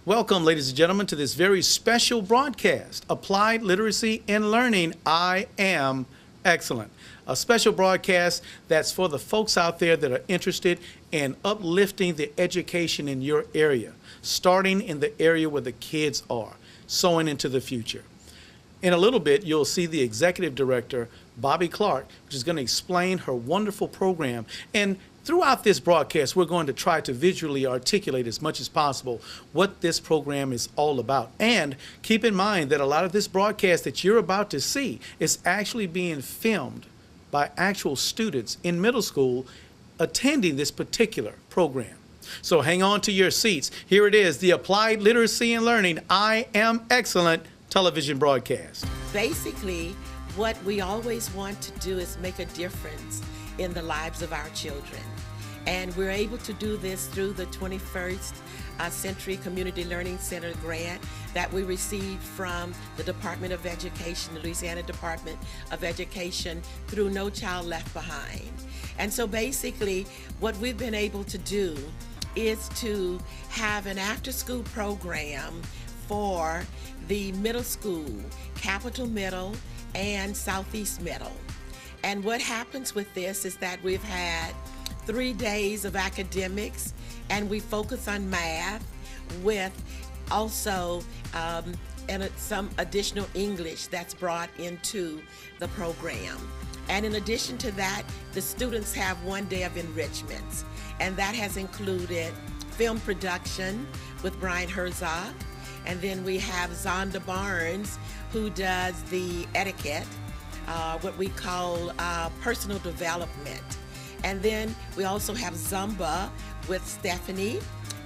Welcome, ladies and gentlemen, to this very special broadcast, Applied Literacy and Learning, I Am Excellent. A special broadcast that's for the folks out there that are interested in uplifting the education in your area, starting in the area where the kids are, sowing into the future. In a little bit, you'll see the executive director, Bobby Clark, which is going to explain her wonderful program. And throughout this broadcast, we're going to try to visually articulate as much as possible what this program is all about. And keep in mind that a lot of this broadcast that you're about to see is actually being filmed by actual students in middle school attending this particular program. So hang on to your seats. Here it is, the Applied Literacy and Learning, I Am Excellent television broadcast. Basically, what we always want to do is make a difference in the lives of our children. And we're able to do this through the 21st Century Community Learning Center grant that we received from the Department of Education, the Louisiana Department of Education, through No Child Left Behind. And so basically, what we've been able to do is to have an after-school program for the middle school, Capital Middle and Southeast Middle. And what happens with this is that we've had 3 days of academics, and we focus on math with also some additional English that's brought into the program. And in addition to that, the students have 1 day of enrichments, and that has included film production with Brian Herzog, and then we have Zonda Barnes, who does the etiquette, what we call personal development. And then we also have Zumba with Stephanie.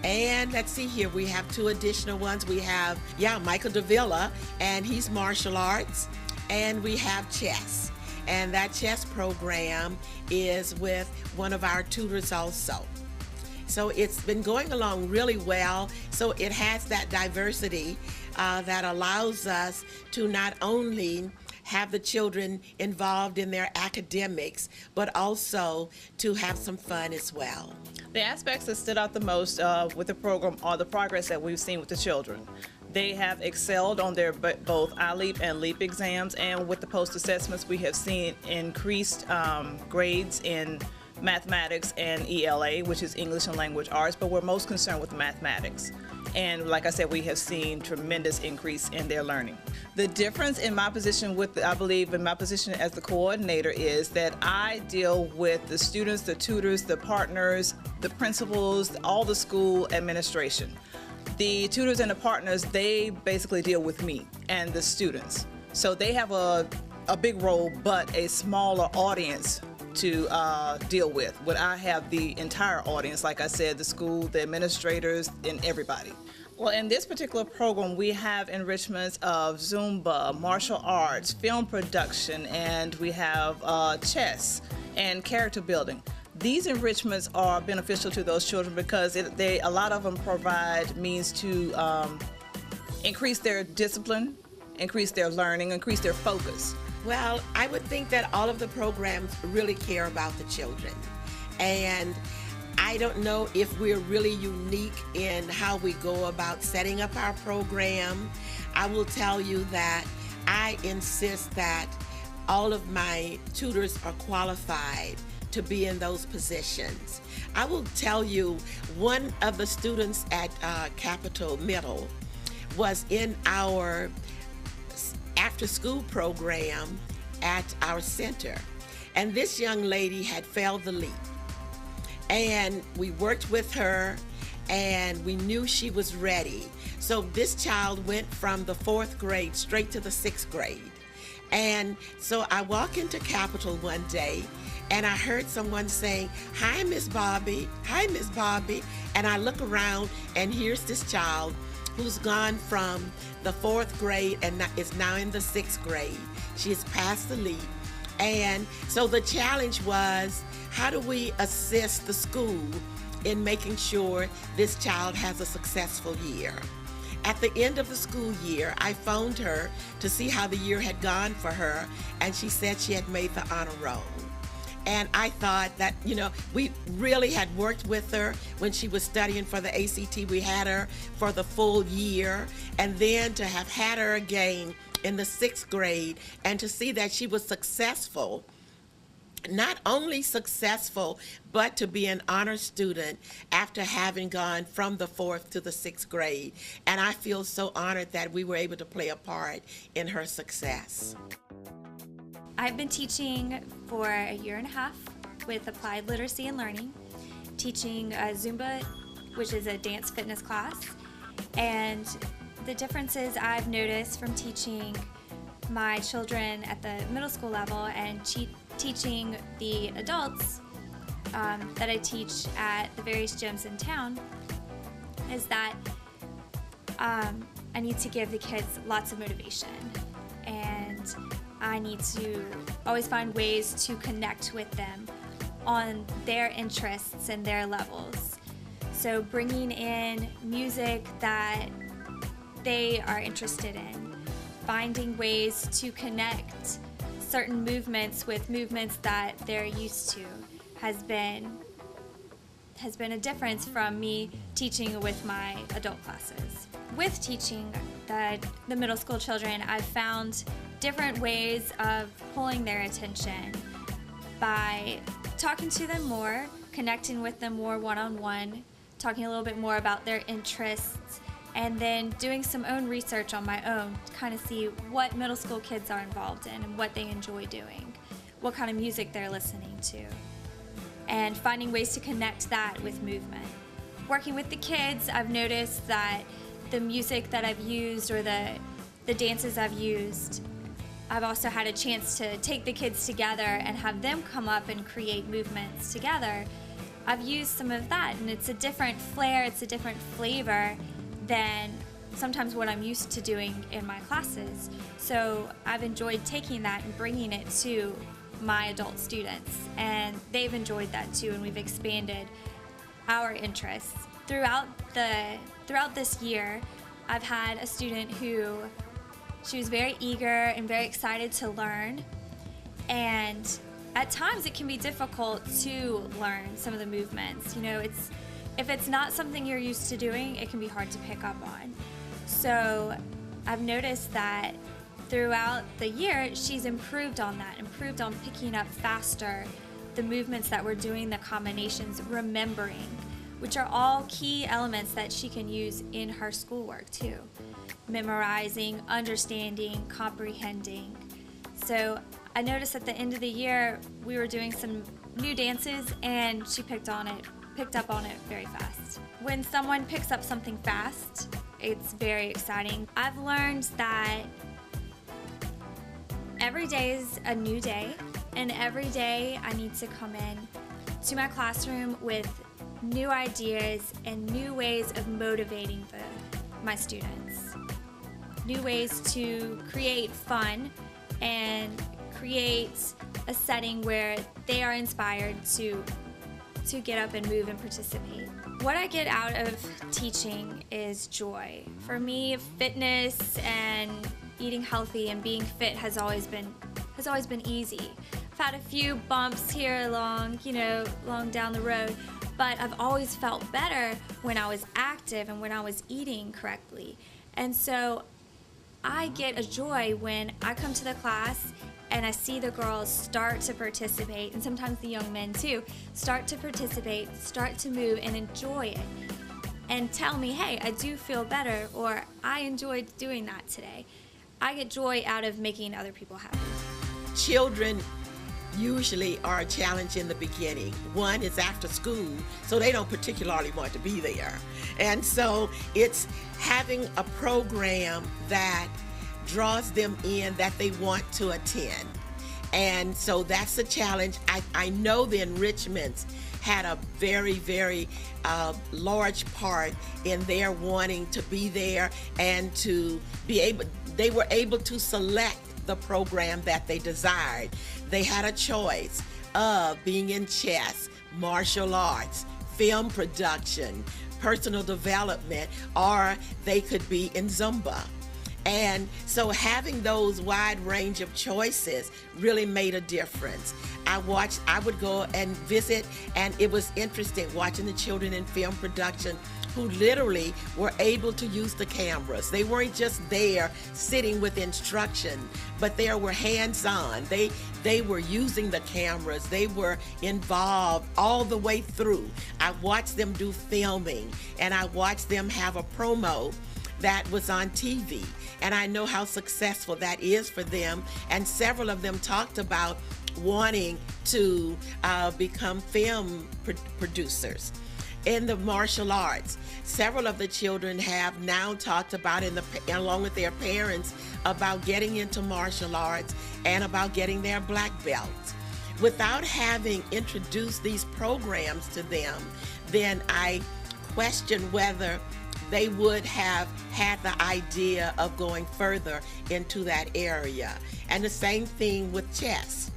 And let's see here, we have 2 additional ones. We have, Michael Davila, and he's martial arts. And we have chess. And that chess program is with one of our tutors also. So it's been going along really well. So it has that diversity that allows us to not only have the children involved in their academics, but also to have some fun as well. The aspects that stood out the most with the program are the progress that we've seen with the children. They have excelled on their both iLEAP and LEAP exams, and with the post-assessments, we have seen increased grades in mathematics and ELA, which is English and Language Arts, but we're most concerned with mathematics. And like I said, we have seen tremendous increase in their learning. The difference in my position I believe in my position as the coordinator is that I deal with the students, the tutors, the partners, the principals, all the school administration. The tutors and the partners, they basically deal with me and the students. So they have a big role, but a smaller audience to deal with. But I have the entire audience, like I said, the school, the administrators, and everybody. Well, in this particular program, we have enrichments of Zumba, martial arts, film production, and we have chess and character building. These enrichments are beneficial to those children because a lot of them provide means to increase their discipline, increase their learning, increase their focus. Well, I would think that all of the programs really care about the children. And I don't know if we're really unique in how we go about setting up our program. I will tell you that I insist that all of my tutors are qualified to be in those positions. I will tell you, one of the students at Capital Middle was in our after-school program at our center. And this young lady had failed the LEAP. And we worked with her, and we knew she was ready. So this child went from the 4th grade straight to the 6th grade. And so I walk into Capitol one day, and I heard someone saying, "Hi, Miss Bobby. Hi, Miss Bobby." And I look around, and here's this child who's gone from the 4th grade and is now in the 6th grade. She has passed the LEAP. And so the challenge was, how do we assist the school in making sure this child has a successful year? At the end of the school year, I phoned her to see how the year had gone for her, and she said she had made the honor roll. And I thought that, we really had worked with her when she was studying for the ACT. We had her for the full year. And then to have had her again in the 6th grade and to see that she was successful, not only successful, but to be an honor student after having gone from the 4th to the 6th grade. And I feel so honored that we were able to play a part in her success. I've been teaching for a year and a half with Applied Literacy and Learning, teaching Zumba, which is a dance fitness class. And the differences I've noticed from teaching my children at the middle school level and teaching the adults that I teach at the various gyms in town is that I need to give the kids lots of motivation, and I need to always find ways to connect with them on their interests and their levels. So bringing in music that they are interested in, finding ways to connect certain movements with movements that they're used to has been a difference from me teaching with my adult classes. With teaching the middle school children, I've found different ways of pulling their attention by talking to them more, connecting with them more one-on-one, talking a little bit more about their interests, and then doing some own research on my own to kind of see what middle school kids are involved in and what they enjoy doing, what kind of music they're listening to, and finding ways to connect that with movement. Working with the kids, I've noticed that the music that I've used or the dances I've used, I've also had a chance to take the kids together and have them come up and create movements together. I've used some of that, and it's a different flair, it's a different flavor than sometimes what I'm used to doing in my classes. So I've enjoyed taking that and bringing it to my adult students, and they've enjoyed that too, and we've expanded our interests. Throughout this year, I've had a student who, she was very eager and very excited to learn, and at times it can be difficult to learn some of the movements. If it's not something you're used to doing, it can be hard to pick up on. So I've noticed that throughout the year, she's improved on that, improved on picking up faster the movements that we're doing, the combinations, remembering, which are all key elements that she can use in her schoolwork too. Memorizing, understanding, comprehending. So I noticed at the end of the year, we were doing some new dances, and she picked up on it very fast. When someone picks up something fast, it's very exciting. I've learned that every day is a new day, and every day I need to come in to my classroom with new ideas and new ways of motivating my students. New ways to create fun and create a setting where they are inspired to get up and move and participate. What I get out of teaching is joy. For me, fitness and eating healthy and being fit has always been easy. I've had a few bumps here along down the road, but I've always felt better when I was active and when I was eating correctly. And so I get a joy when I come to the class and I see the girls start to participate, and sometimes the young men too, start to participate, start to move and enjoy it, and tell me, hey, I do feel better, or I enjoyed doing that today. I get joy out of making other people happy. Children usually are a challenge in the beginning. One is after school, so they don't particularly want to be there. And so it's having a program that draws them in, that they want to attend. And so that's a challenge. I know the enrichments had a very, very large part in their wanting to be there and to be able, they were able to select the program that they desired. They had a choice of being in chess, martial arts, film production, personal development, or they could be in Zumba. And so having those wide range of choices really made a difference. I would go and visit, and it was interesting watching the children in film production who literally were able to use the cameras. They weren't just there sitting with instruction, but they were hands-on. They were using the cameras. They were involved all the way through. I watched them do filming, and I watched them have a promo that was on TV. And I know how successful that is for them. And several of them talked about wanting to become film producers. In the martial arts, several of the children have now talked about, along with their parents, about getting into martial arts and about getting their black belts. Without having introduced these programs to them, then I question whether they would have had the idea of going further into that area. And the same thing with chess.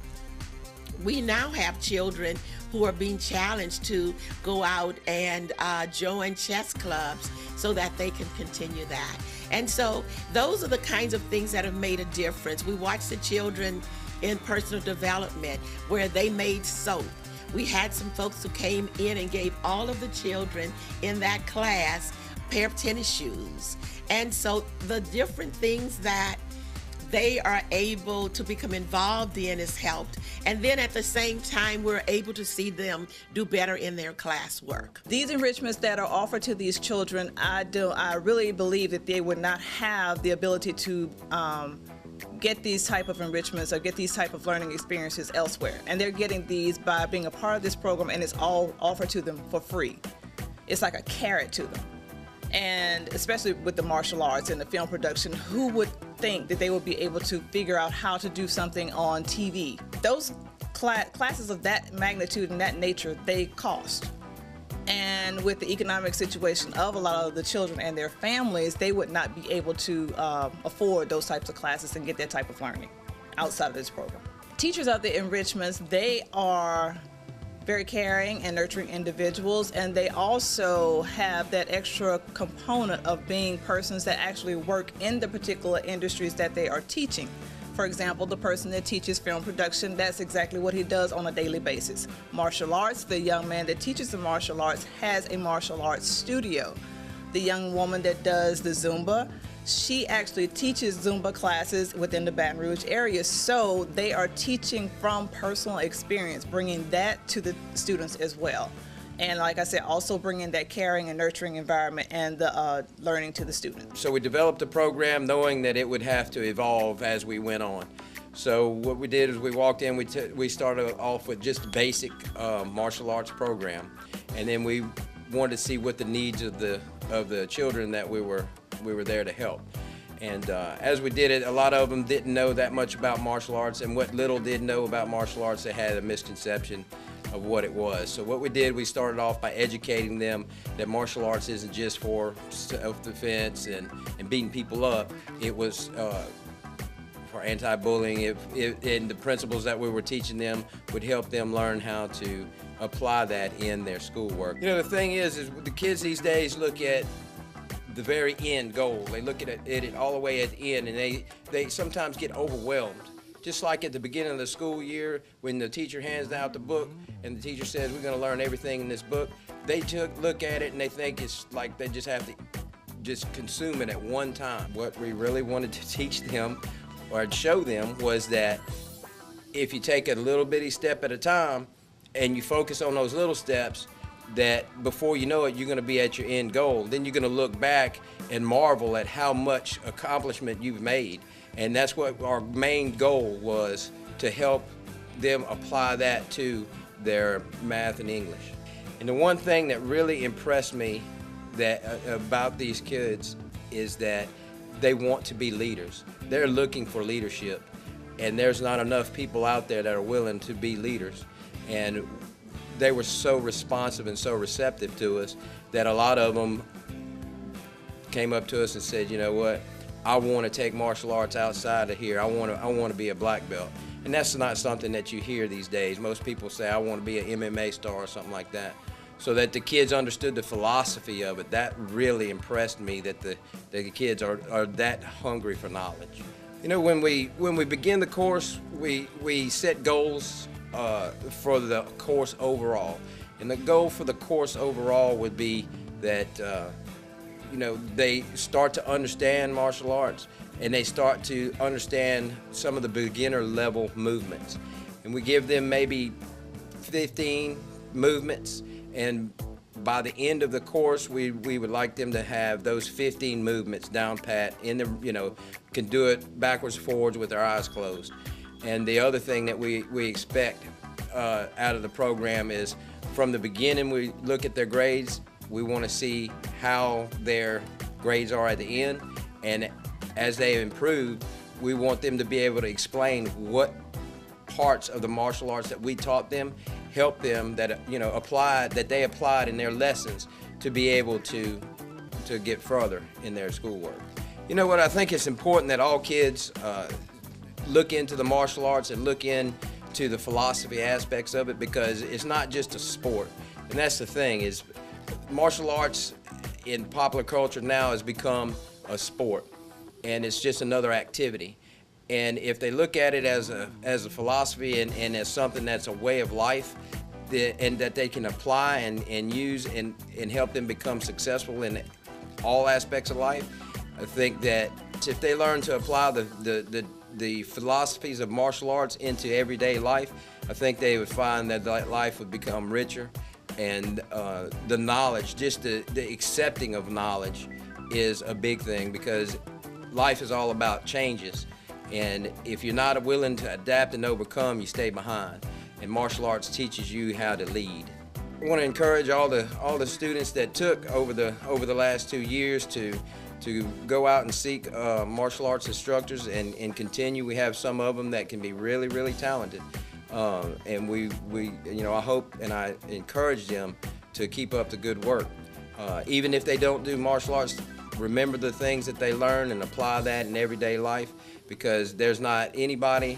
We now have children who are being challenged to go out and join chess clubs so that they can continue that. And so those are the kinds of things that have made a difference. We watch the children in personal development where they made soap. We had some folks who came in and gave all of the children in that class a pair of tennis shoes. And so the different things that they are able to become involved in has helped. And then at the same time, we're able to see them do better in their classwork. These enrichments that are offered to these children, I really believe that they would not have the ability to get these type of enrichments or get these type of learning experiences elsewhere. And they're getting these by being a part of this program, and it's all offered to them for free. It's like a carrot to them. And especially with the martial arts and the film production, who would think that they would be able to figure out how to do something on TV? Those classes of that magnitude and that nature, they cost. And with the economic situation of a lot of the children and their families, they would not be able to afford those types of classes and get that type of learning outside of this program. Teachers of the enrichments, they are very caring and nurturing individuals, and they also have that extra component of being persons that actually work in the particular industries that they are teaching. For example, the person that teaches film production, that's exactly what he does on a daily basis. Martial arts, the young man that teaches the martial arts has a martial arts studio. The young woman that does the Zumba, she actually teaches Zumba classes within the Baton Rouge area. So they are teaching from personal experience, bringing that to the students as well. And like I said, also bringing that caring and nurturing environment and the learning to the students. So we developed a program knowing that it would have to evolve as we went on. So what we did is we walked in, we started off with just a basic martial arts program. And then we wanted to see what the needs of the children that we were there to help. And as we did it, a lot of them didn't know that much about martial arts, and what little did know about martial arts, they had a misconception of what it was. So what we did, we started off by educating them that martial arts isn't just for self-defense and beating people up. It was for anti-bullying, and the principles that we were teaching them would help them learn how to apply that in their schoolwork. You know, the thing is the kids these days look at the very end goal. They look at it all the way at the end, and they sometimes get overwhelmed. Just like at the beginning of the school year, when the teacher hands out the book and the teacher says, we're going to learn everything in this book, they look at it and they think it's like they just have to just consume it at one time. What we really wanted to teach them or show them was that if you take a little bitty step at a time and you focus on those little steps, that before you know it, you're going to be at your end goal. Then you're going to look back and marvel at how much accomplishment you've made. And that's what our main goal was, to help them apply that to their math and English. And the one thing that really impressed me about these kids is that they want to be leaders. They're looking for leadership, and there's not enough people out there that are willing to be leaders. And they were so responsive and so receptive to us that a lot of them came up to us and said, you know what, I want to take martial arts outside of here. I want to be a black belt. And that's not something that you hear these days. Most people say, I want to be an MMA star or something like that. so that the kids understood the philosophy of it. That really impressed me, that the kids are that hungry for knowledge. You know, when we begin the course, we set goals for the course overall. And the goal for the course overall would be that you know, they start to understand martial arts, and they start to understand some of the beginner level movements. And we give them maybe 15 movements, and by the end of the course, we would like them to have those 15 movements down pat, in the, you know, can do it backwards, forwards with their eyes closed. And the other thing that we expect out of the program is, from the beginning, we look at their grades. We want to see how their grades are at the end, and as they improve, we want them to be able to explain what parts of the martial arts that we taught them help them, that, you know, that they applied in their lessons to be able to get further in their schoolwork. You know what, I think it's important that all kids look into the martial arts and look into the philosophy aspects of it, because it's not just a sport. And that's the thing, is martial arts in popular culture now has become a sport, and it's just another activity. And if they look at it as a philosophy and as something that's a way of life, and that they can apply and use and help them become successful in all aspects of life, I think that if they learn to apply the philosophies of martial arts into everyday life, I think they would find that life would become richer. And the knowledge, just the accepting of knowledge, is a big thing, because life is all about changes. And if you're not willing to adapt and overcome, you stay behind. And martial arts teaches you how to lead. I want to encourage all the students that took over the last 2 years to go out and seek martial arts instructors and continue. We have some of them that can be really, really talented. And we you know, I hope and I encourage them to keep up the good work. Even if they don't do martial arts, remember the things that they learn and apply that in everyday life, because there's not anybody,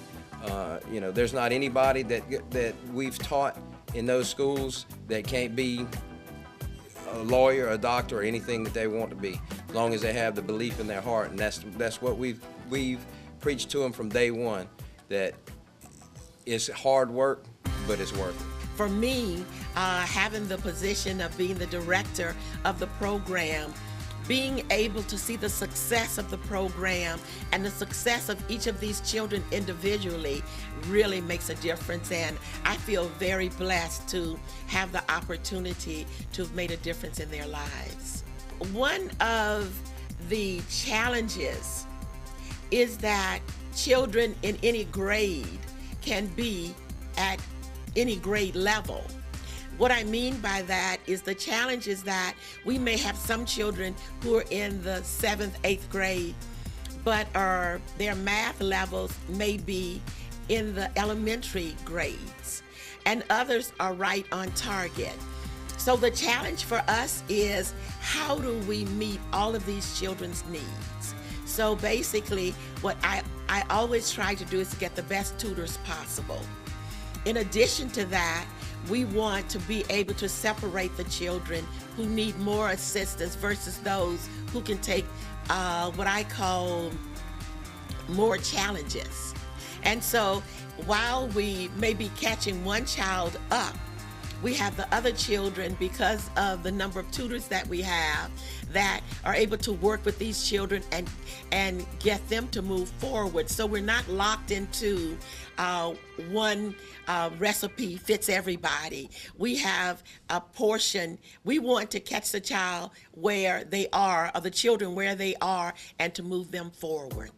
you know, there's not anybody that we've taught in those schools that can't be a lawyer, a doctor, or anything that they want to be, as long as they have the belief in their heart. And that's what we've preached to them from day one, that it's hard work, but it's worth it. For me, having the position of being the director of the program, being able to see the success of the program and the success of each of these children individually really makes a difference, and I feel very blessed to have the opportunity to have made a difference in their lives. One of the challenges is that children in any grade can be at any grade level. What I mean by that is the challenge is that we may have some children who are in the 7th, 8th grade, but their math levels may be in the elementary grades, and others are right on target. So the challenge for us is, how do we meet all of these children's needs? So basically, what I always try to do is to get the best tutors possible. In addition to that, we want to be able to separate the children who need more assistance versus those who can take what I call more challenges. And so while we may be catching one child up, we have the other children, because of the number of tutors that we have, that are able to work with these children and get them to move forward. So we're not locked into one recipe fits everybody. We have a portion. We want to catch the child where they are, or the children where they are, and to move them forward.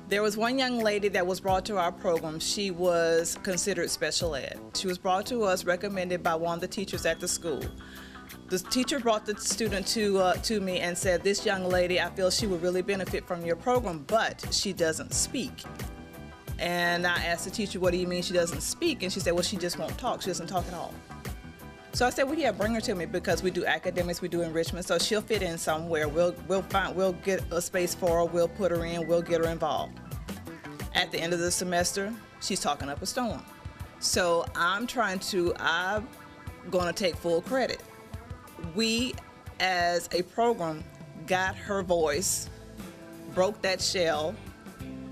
There was one young lady that was brought to our program. She was considered special ed. She was brought to us, recommended by one of the teachers at the school. The teacher brought the student to me and said, "This young lady, I feel she would really benefit from your program, but she doesn't speak." And I asked the teacher, "What do you mean she doesn't speak?" And she said, "Well, she just won't talk. She doesn't talk at all." So I said, "Well, yeah, bring her to me, because we do academics, we do enrichment, so she'll fit in somewhere. We'll get a space for her, we'll put her in, we'll get her involved." At the end of the semester, she's talking up a storm. So I going to take full credit. We, as a program, got her voice, broke that shell.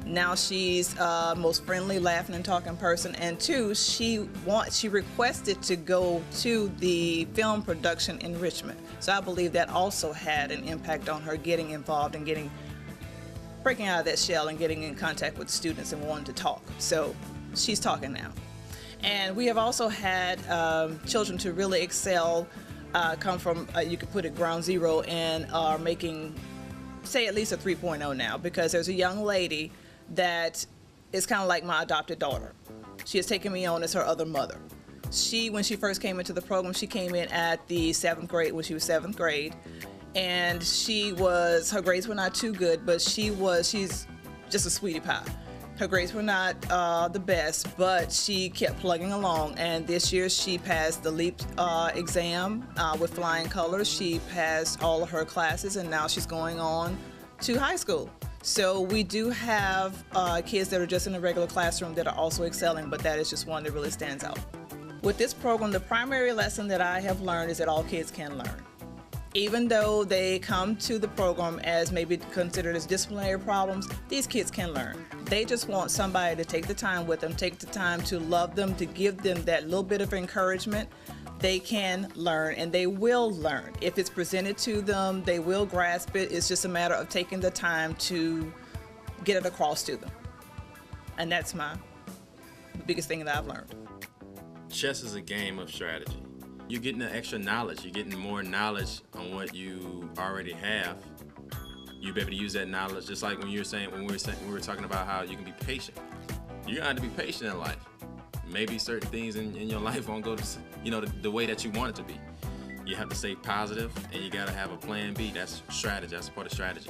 Now she's most friendly, laughing, and talking person. And two, she requested to go to the film production enrichment. So I believe that also had an impact on her getting involved and breaking out of that shell and getting in contact with students and wanting to talk. So she's talking now. And we have also had children to really excel, come from, you could put it ground zero, and are making, say, at least a 3.0 now, because there's a young lady that is kind of like my adopted daughter. She has taken me on as her other mother. When she first came into the program, she came in at the 7th grade, when she was 7th grade, and her grades were not too good, but she's just a sweetie pie. Her grades were not the best, but she kept plugging along, and this year she passed the LEAP exam with flying colors. She passed all of her classes, and now she's going on to high school. So we do have kids that are just in a regular classroom that are also excelling, but that is just one that really stands out. With this program, the primary lesson that I have learned is that all kids can learn. Even though they come to the program as maybe considered as disciplinary problems, these kids can learn. They just want somebody to take the time with them, take the time to love them, to give them that little bit of encouragement. They can learn, and they will learn. If it's presented to them, they will grasp it. It's just a matter of taking the time to get it across to them. And that's the biggest thing that I've learned. Chess is a game of strategy. You're getting the extra knowledge. You're getting more knowledge on what you already have. You'll be able to use that knowledge, just like when we were talking about how you can be patient. You're gonna have to be patient in life. Maybe certain things in your life won't go the way that you want it to be. You have to stay positive, and you gotta have a plan B. That's strategy. That's part of strategy,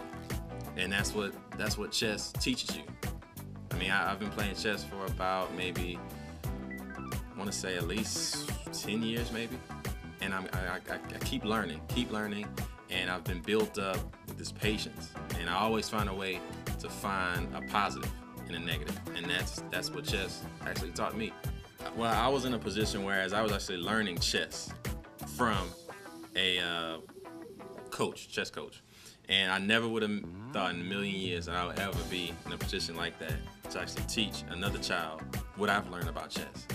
and that's what chess teaches you. I mean, I've been playing chess for about maybe, I want to say at least 10 years maybe, and I keep learning, and I've been built up with this patience, and I always find a way to find a positive in a negative, and that's what chess actually taught me. Well, I was in a position whereas I was actually learning chess from a chess coach, and I never would have thought in a million years that I would ever be in a position like that to actually teach another child what I've learned about chess.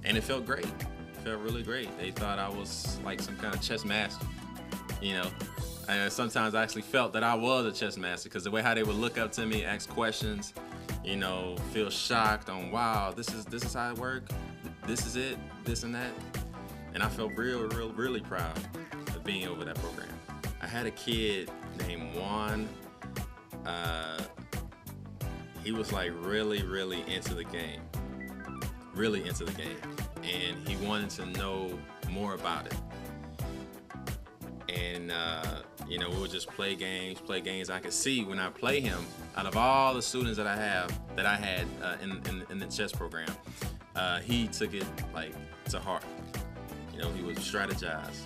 And it felt great. It felt really great. They thought I was like some kind of chess master, And sometimes I actually felt that I was a chess master, because the way how they would look up to me, ask questions, feel shocked on, wow, this is how it works. This is it, this and that. And I felt really proud of being over that program. I had a kid named Juan. He was like really into the game. Really into the game. And he wanted to know more about it. And, we would just play games. I could see when I play him, out of all the students that I had in the chess program, he took it like to heart. He would strategize,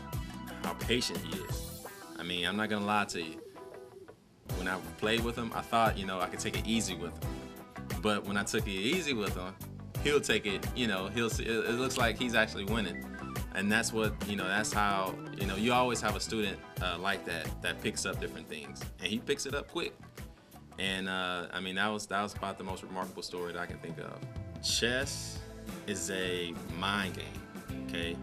how patient he is. I mean, I'm not gonna lie to you. When I played with him, I thought, I could take it easy with him. But when I took it easy with him, he'll take it, it looks like he's actually winning. And that's what, that's how, you always have a student like that picks up different things. And he picks it up quick. And that was about the most remarkable story that I can think of. Chess is a mind game, okay?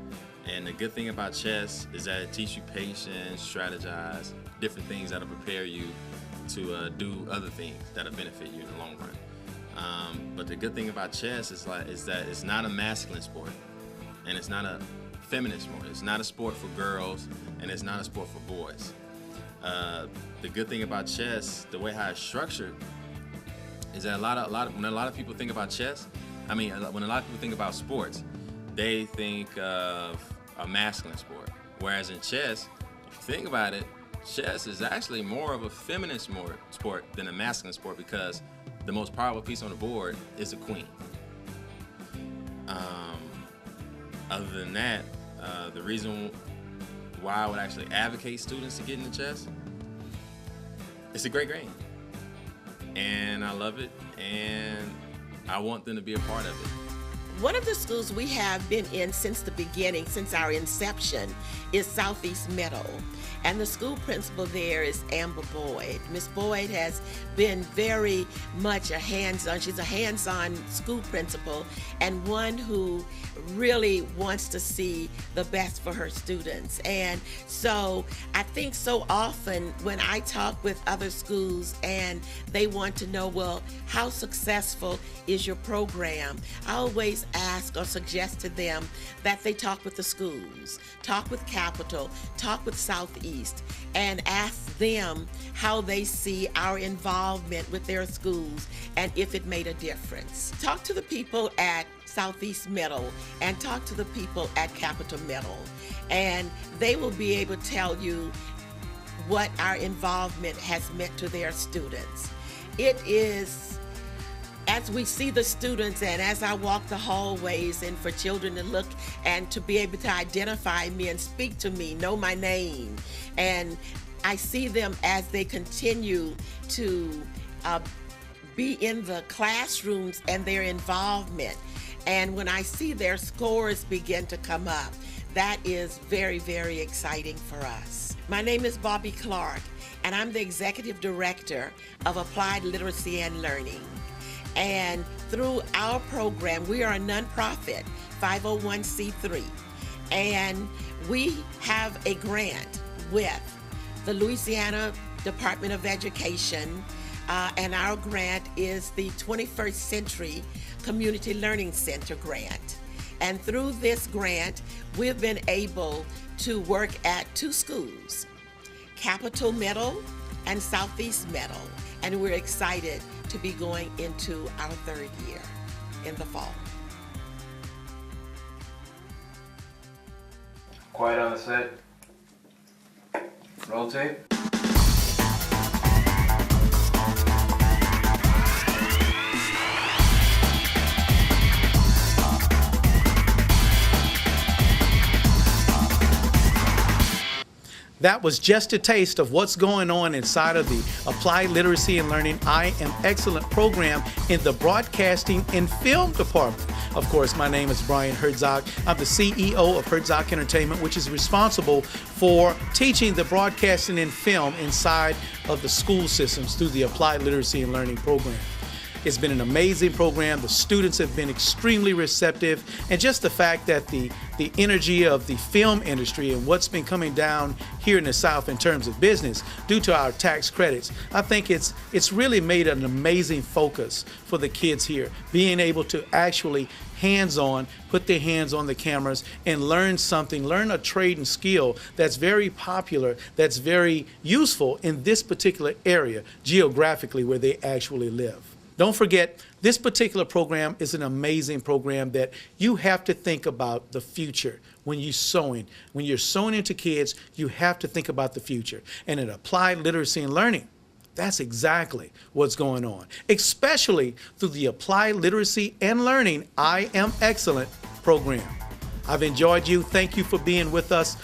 And the good thing about chess is that it teaches you patience, strategize, different things that'll prepare you to do other things that'll benefit you in the long run. But the good thing about chess is that it's not a masculine sport, and it's not a feminine sport. It's not a sport for girls, and it's not a sport for boys. The good thing about chess, the way how it's structured, is that when a lot of people think about chess, when a lot of people think about sports, they think of a masculine sport. Whereas in chess, if you think about it, chess is actually more of a feminine sport than a masculine sport, because the most powerful piece on the board is the queen. Other than that, the reason why I would actually advocate students to get into chess, it's a great game. And I love it, and I want them to be a part of it. One of the schools we have been in since the beginning, since our inception, is Southeast Middle. And the school principal there is Amber Boyd. Miss Boyd has been very much she's a hands-on school principal, and one who really wants to see the best for her students. And so I think so often when I talk with other schools and they want to know, well, how successful is your program? I always ask or suggest to them that they talk with the schools, talk with Capital, talk with Southeast, and ask them how they see our involvement with their schools and if it made a difference. Talk to the people at Southeast Middle and talk to the people at Capital Middle, and they will be able to tell you what our involvement has meant to their students. It is, as we see the students and as I walk the hallways, and for children to look and to be able to identify me and speak to me, know my name, and I see them as they continue to be in the classrooms and their involvement. And when I see their scores begin to come up, that is very, very exciting for us. My name is Bobby Clark, and I'm the Executive Director of Applied Literacy and Learning. And through our program, we are a nonprofit, 501c3, and we have a grant with the Louisiana Department of Education, and our grant is the 21st Century Community Learning Center grant. And through this grant, we've been able to work at two schools, Capital Middle and Southeast Middle, and we're excited to be going into our third year in the fall. Quiet on the set. Roll tape. That was just a taste of what's going on inside of the Applied Literacy and Learning I Am Excellent program in the Broadcasting and Film Department. Of course, my name is Brian Herzog. I'm the CEO of Herzog Entertainment, which is responsible for teaching the broadcasting and film inside of the school systems through the Applied Literacy and Learning program. It's been an amazing program. The students have been extremely receptive, and just the fact that the energy of the film industry and what's been coming down here in the South in terms of business due to our tax credits, I think it's really made an amazing focus for the kids here, being able to actually hands-on, put their hands on the cameras and learn something, learn a trade and skill that's very popular, that's very useful in this particular area geographically where they actually live. Don't forget, this particular program is an amazing program that you have to think about the future when you're sewing. When you're sewing into kids, you have to think about the future. And in Applied Literacy and Learning, that's exactly what's going on, especially through the Applied Literacy and Learning I Am Excellent program. I've enjoyed you. Thank you for being with us.